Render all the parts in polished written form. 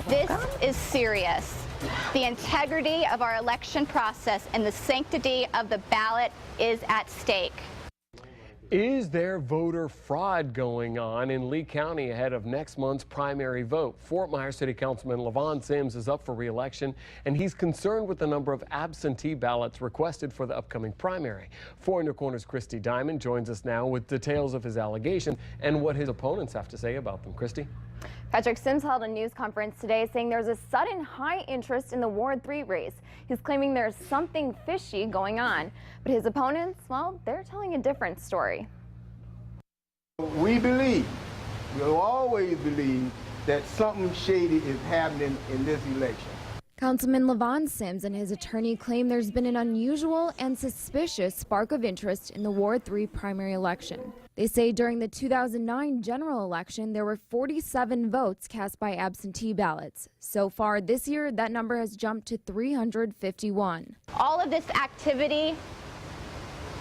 This is serious. The integrity of our election process and the sanctity of the ballot is at stake. Is there voter fraud going on in Lee County ahead of next month's primary vote? Fort Myers City Councilman LaVon Sims is up for re-election, and he's concerned with the number of absentee ballots requested for the upcoming primary. 4 in Your Corner's Christy Diamond joins us now with details of his allegations and what his opponents have to say about them. Christy? Patrick, Sims held a news conference today saying there's a sudden high interest in the Ward 3 race. He's claiming there's something fishy going on. But his opponents, well, they're telling a different story. We believe, we'll always believe, that something shady is happening in this election. Councilman LaVon Sims and his attorney claim there's been an unusual and suspicious spark of interest in the Ward 3 primary election. They say during the 2009 general election, there were 47 votes cast by absentee ballots. So far this year, that number has jumped to 351. All of this activity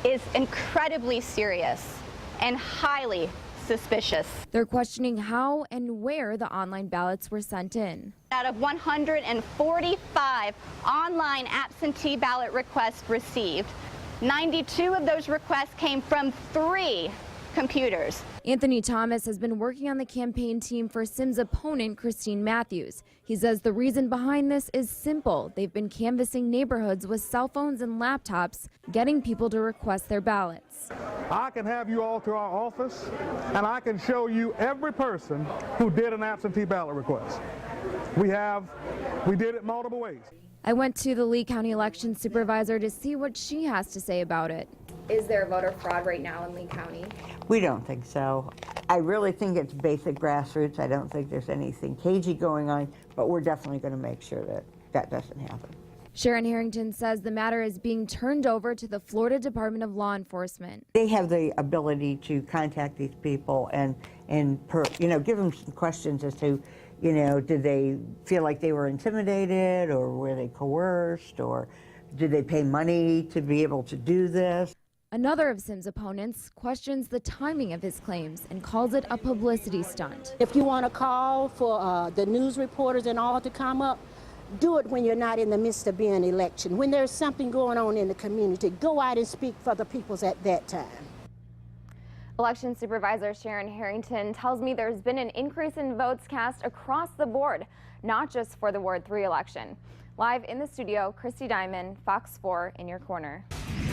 is incredibly serious and highly suspicious. They're questioning how and where the online ballots were sent in. Out of 145 online absentee ballot requests received, 92 of those requests came from 3 computers. Anthony Thomas has been working on the campaign team for Sims' opponent, Christine Matthews. He says the reason behind this is simple. They've been canvassing neighborhoods with cell phones and laptops, getting people to request their ballots. I can have you all to our office, and I can show you every person who did an absentee ballot request. We did it multiple ways. I went to the Lee County election supervisor to see what she has to say about it. Is there voter fraud right now in Lee County? We don't think so. I really think it's basic grassroots. I don't think there's anything cagey going on, but we're definitely going to make sure that that doesn't happen. Sharon Harrington says the matter is being turned over to the Florida Department of Law Enforcement. They have the ability to contact these people and give them some questions as to, did they feel like they were intimidated, or were they coerced, or did they pay money to be able to do this? Another of Sims' opponents questions the timing of his claims and calls it a publicity stunt. If you want to call for the news reporters and all to come up, do it when you're not in the midst of being an election. When there's something going on in the community, go out and speak for the peoples at that time. Election Supervisor Sharon Harrington tells me there's been an increase in votes cast across the board, not just for the Ward 3 election. Live in the studio, Christy Diamond, Fox 4 in your corner.